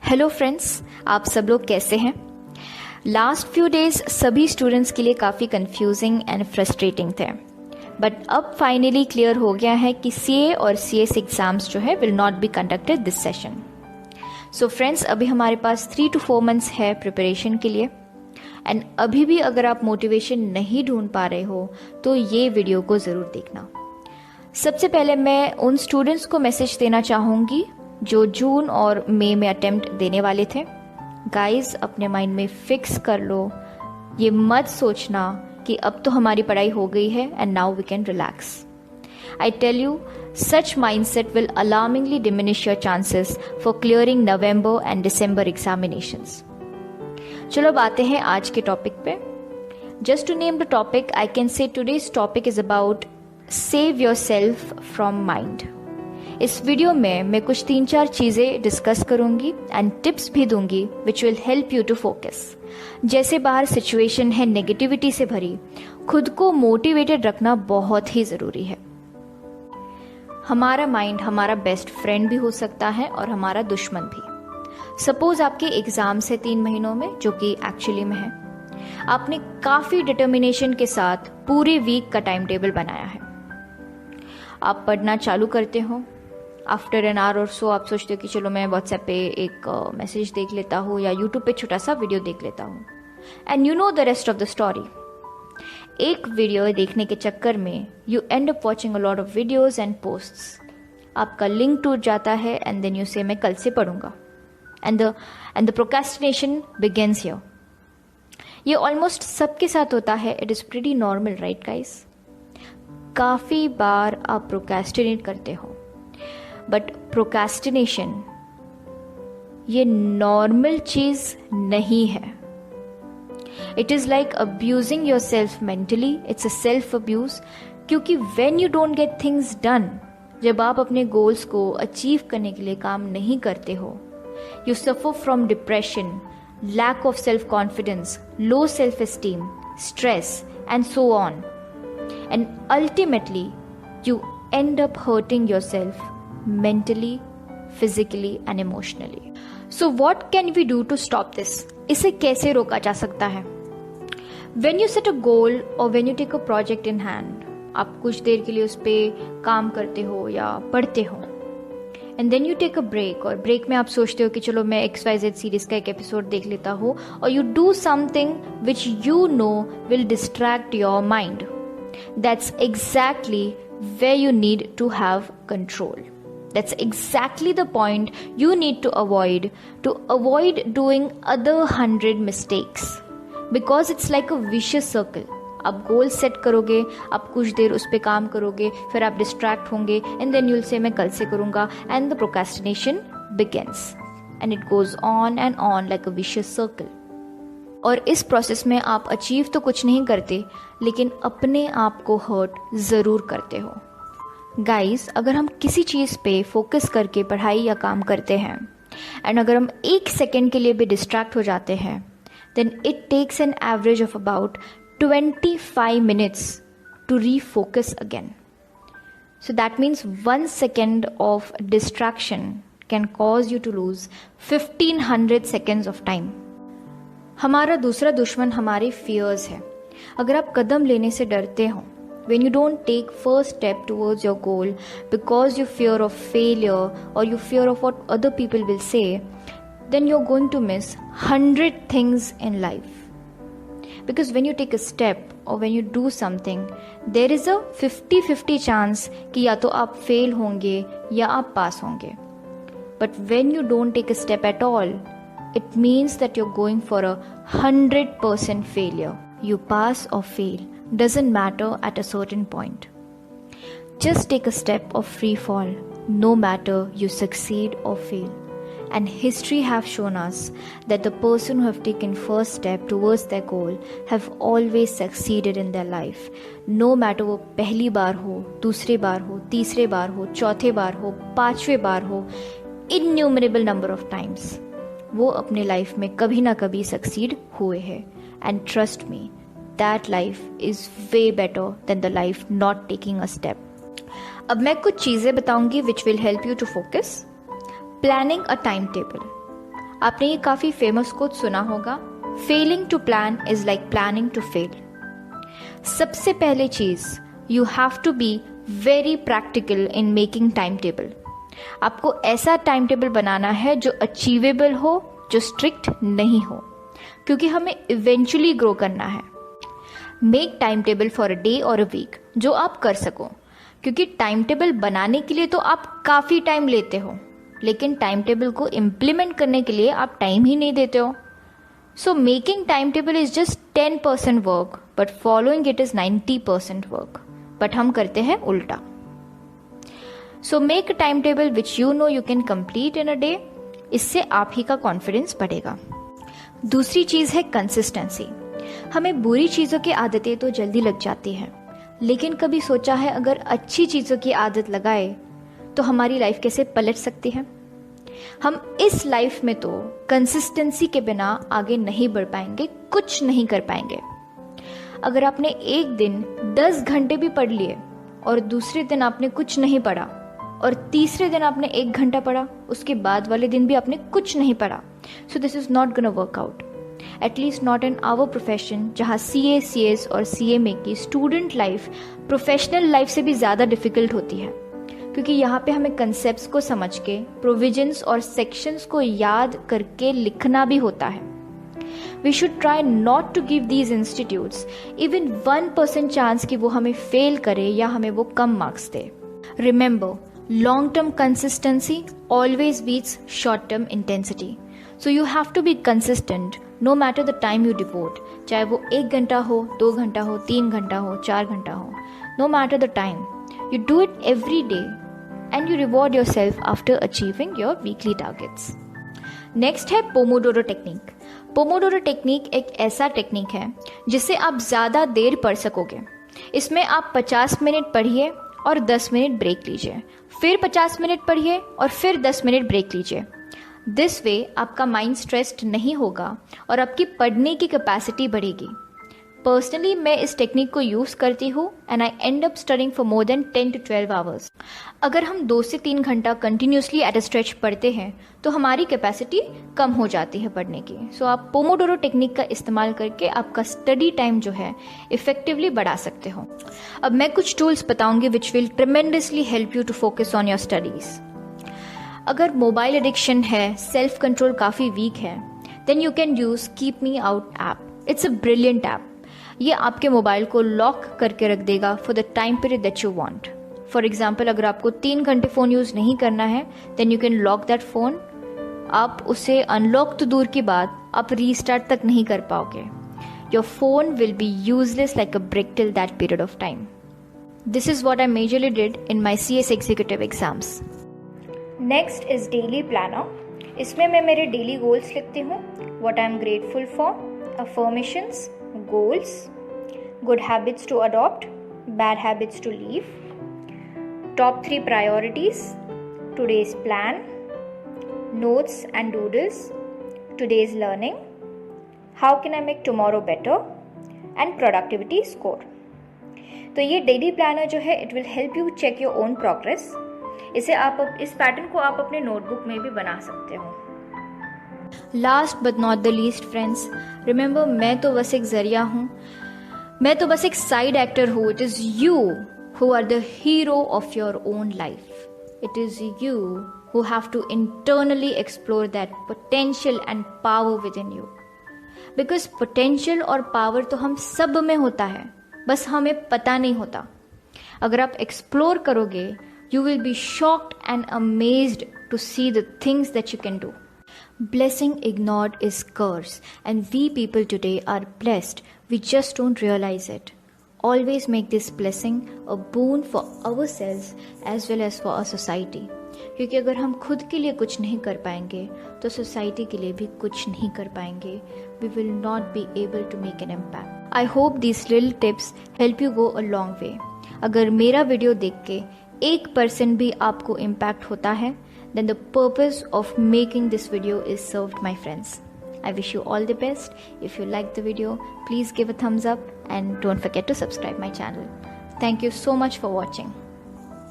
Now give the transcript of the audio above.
Hello friends, आप सब लोग कैसे हैं? लास्ट फ्यू डेज सभी स्टूडेंट्स के लिए काफ़ी कंफ्यूजिंग एंड फ्रस्ट्रेटिंग थे, बट अब फाइनली क्लियर हो गया है कि सीए और सीएस एग्जाम्स जो है will not be conducted this session. So friends, अभी हमारे पास 3 to 4 मंथ्स है प्रिपरेशन के लिए, एंड अभी भी अगर आप मोटिवेशन नहीं ढूंढ पा रहे हो तो ये वीडियो को ज़रूर देखना। सबसे पहले मैं उन स्टूडेंट्स को मैसेज देना चाहूँगी जो जून और मई में अटेम्प्ट देने वाले थे। गाइस, अपने माइंड में फिक्स कर लो, ये मत सोचना कि अब तो हमारी पढ़ाई हो गई है and now we can relax. I tell you, such mindset will alarmingly diminish your chances for clearing November and December examinations. चलो अब आते हैं आज के टॉपिक पे। Just to name the topic, I can say today's topic is about save yourself from mind. इस video में मैं कुछ 3-4 चीज़ें डिस्कस करूंगी एंड टिप्स भी दूंगी which will help you to focus. जैसे बाहर सिचुएशन है नेगेटिविटी से भरी, खुद को मोटिवेटेड रखना बहुत ही ज़रूरी है। हमारा माइंड हमारा बेस्ट फ्रेंड भी हो सकता है और हमारा दुश्मन भी। सपोज आपके एग्जाम्स है 3 महीनों में, जो कि एक्चुअली में है। आपने काफ़ी डिटर्मिनेशन के साथ पूरे वीक का टाइम टेबल बनाया है। आप पढ़ना चालू करते हो, आफ्टर एन आवर और सो आप सोचते हो कि चलो मैं व्हाट्सएप पे एक मैसेज देख लेता हूँ या यूट्यूब पे छोटा सा वीडियो देख लेता हूँ, and you know the rest of the story. एक वीडियो देखने के चक्कर में you and up watching a lot of videos and posts. आपका लिंक टूट जाता है एंड देन यू से मैं कल से पढ़ूंगा, and the procrastination begins here. ये ऑलमोस्ट सबके साथ होता है। It is pretty normal, right guys? काफ़ी बार आप प्रोक्रेस्टिनेट करते हो, बट प्रोक्रेस्टिनेशन ये नॉर्मल चीज नहीं है। It is like abusing yourself mentally. It's a self abuse, क्योंकि when you don't get things done, जब आप अपने गोल्स को अचीव करने के लिए काम नहीं करते हो, you suffer from depression, lack of self confidence, low self esteem, stress and so on, and ultimately you end up hurting yourself mentally, physically and emotionally. So what can we do to stop this? इसे कैसे रोका जा सकता है? When you set a goal or when you take a project in hand, आप कुछ देर के लिए उस पर काम करते हो या पढ़ते हो, and then you take a break, और ब्रेक में आप सोचते हो कि चलो मैं XYZ सीरीज का एक एपिसोड देख लेता हूँ, और you do something which you know will distract your mind. That's exactly where you need to have control. That's exactly the point you need to avoid doing other 100 mistakes, because it's like a vicious circle. आप goal set करोगे, आप कुछ देर उस पर काम करोगे, फिर आप डिस्ट्रैक्ट होंगे, एंड देन यूल से मैं कल से करूँगा, and the procrastination begins, and it goes on and on like a vicious circle. और इस प्रोसेस में आप अचीव तो कुछ नहीं करते, लेकिन अपने आप को हर्ट ज़रूर करते हो। गाइस, अगर हम किसी चीज़ पे फोकस करके पढ़ाई या काम करते हैं, एंड अगर हम 1 सेकेंड के लिए भी डिस्ट्रैक्ट हो जाते हैं, then it takes an average of about 25 minutes to refocus again. So that means 1 second of distraction can cause you to lose 1500 seconds of time. हमारा दूसरा दुश्मन हमारे fears है। अगर आप कदम लेने से डरते हो, when you don't take first step towards your goal because you fear of failure or you fear of what other people will say, then you're going to miss 100 things in life. Because when you take a step or when you do something, there is a 50-50 chance कि या तो आप fail होंगे या आप pass होंगे. But when you don't take a step at all, it means that you're going for a 100% failure. You pass or fail doesn't matter at a certain point. Just take a step of free fall, no matter you succeed or fail. And history have shown us that the person who have taken first step towards their goal have always succeeded in their life. No matter वो पहली बार हो, दूसरी बार हो, तीसरे बार हो, चौथे बार हो, 5वें बार हो, innumerable number of times, वो अपने लाइफ में कभी ना कभी सक्सीड हुए हैं। And trust me, that life is way better than the life not taking a step. अब मैं कुछ चीज़ें बताऊंगी which will help you to focus. Planning a time table. आपने ये काफ़ी फेमस कोट सुना होगा, failing to plan is like planning to fail. सबसे पहले चीज़, you have to be very practical in making time table. आपको ऐसा टाइम टेबल बनाना है जो अचीवेबल हो, जो स्ट्रिक्ट नहीं हो, क्योंकि हमें इवेंचुअली ग्रो करना है। Make time table for a day और अ वीक, जो आप कर सको, क्योंकि टाइम टेबल बनाने के लिए तो आप काफ़ी टाइम लेते हो, लेकिन टाइम टेबल को इम्प्लीमेंट करने के लिए आप टाइम ही नहीं देते हो। So making time table is just 10% work, but following it is 90% work. But हम करते हैं उल्टा। So make a time table which you know you can complete in a day. इससे आप ही का कॉन्फिडेंस बढ़ेगा। दूसरी चीज़ है कंसिस्टेंसी। हमें बुरी चीज़ों की आदतें तो जल्दी लग जाती हैं, लेकिन कभी सोचा है अगर अच्छी चीज़ों की आदत लगाए तो हमारी लाइफ कैसे पलट सकती है। हम इस लाइफ में तो कंसिस्टेंसी के बिना आगे नहीं बढ़ पाएंगे, कुछ नहीं कर पाएंगे। अगर आपने एक दिन 10 घंटे भी पढ़ लिए और दूसरे दिन आपने कुछ नहीं पढ़ा और तीसरे दिन आपने 1 घंटा पढ़ा, उसके बाद वाले दिन भी आपने कुछ नहीं पढ़ा, so this is not gonna work out, at least not in our profession, जहाँ CA, CS और CMA की स्टूडेंट लाइफ प्रोफेशनल लाइफ से भी ज़्यादा डिफिकल्ट होती है, क्योंकि यहाँ पे हमें कंसेप्ट्स को समझ के प्रोविजंस और सेक्शंस को याद करके लिखना भी होता है। We should try not to give these institutes even 1% chance कि वो हमें फेल करे या हमें वो कम marks they. Remember, long-term consistency always beats short-term intensity. So you have to be consistent no matter the time you devote. चाहे वो 1 घंटा हो, 2 घंटा हो, 3 घंटा हो, 4 घंटा हो, no matter the time. You do it every day and you reward yourself after achieving your weekly targets. Next है पोमोडोरो टेक्निक। पोमोडोरो टेक्निक एक ऐसा टेक्निक है जिससे आप ज़्यादा देर पढ़ सकोगे। इसमें आप 50 मिनट पढ़िए और 10 मिनट ब्रेक लीजिए, फिर 50 मिनट पढ़िए और फिर 10 मिनट ब्रेक लीजिए। दिस वे आपका माइंड स्ट्रेस्ड नहीं होगा और आपकी पढ़ने की कैपेसिटी बढ़ेगी। पर्सनली मैं इस टेक्निक को यूज़ करती हूँ and I and up studying for more than 10 to 12 hours. अगर हम 2 से 3 घंटा कंटिन्यूसली एट अ स्ट्रेच पढ़ते हैं तो हमारी कैपेसिटी कम हो जाती है पढ़ने की। सो आप पोमोडोरो टेक्निक का इस्तेमाल करके आपका स्टडी टाइम जो है इफेक्टिवली बढ़ा सकते हो। अब मैं कुछ टूल्स बताऊंगी which will tremendously help you to focus on your studies. अगर मोबाइल एडिक्शन है, सेल्फ कंट्रोल काफ़ी वीक है, then you can use Keep Me Out app. It's a brilliant app. ये आपके मोबाइल को लॉक करके रख देगा for the time period that you want. For example, अगर आपको 3 घंटे फ़ोन यूज़ नहीं करना है, then you can lock that phone. आप उसे अनलॉक तो दूर की बात, आप रीस्टार्ट तक नहीं कर पाओगे। Your phone will be useless like a brick till that period of time. This is what I majorly did in my CS executive exams. Next is daily planner. इसमें मैं मेरे डेली गोल्स लिखती हूँ, what I am grateful for, affirmations, goals, good habits to adopt, bad habits to leave, top 3 priorities, today's plan, notes and doodles, today's learning, how can I make tomorrow better, and productivity score. तो ये daily planner जो है it will help you check your own progress. इस pattern को आप अपने notebook में भी बना सकते हो। Last but not the least friends, remember, मैं तो बस एक जरिया हूँ, मैं तो बस एक साइड एक्टर हूँ। It is you who are the hero of your own life. It is you who have to internally explore that potential and power within you. Because potential और पावर तो हम सब में होता है, बस हमें पता नहीं होता। अगर आप एक्सप्लोर करोगे, you will be shocked and amazed to see the things that you can do. Blessing ignored is curse, and we people today are blessed. We just don't realize it. Always make this blessing a boon for ourselves as well as for our society. क्योंकि अगर हम खुद के लिए कुछ नहीं कर पाएंगे तो सोसाइटी के लिए भी कुछ नहीं कर पाएंगे। We will not be able to make an impact. I hope these little tips help you go a long way. अगर मेरा वीडियो देख के 1% भी आपको इम्पैक्ट होता है, then the purpose of making this video is served, my friends. I wish you all the best. If you liked the video, please give a thumbs up and don't forget to subscribe my channel. Thank you so much for watching.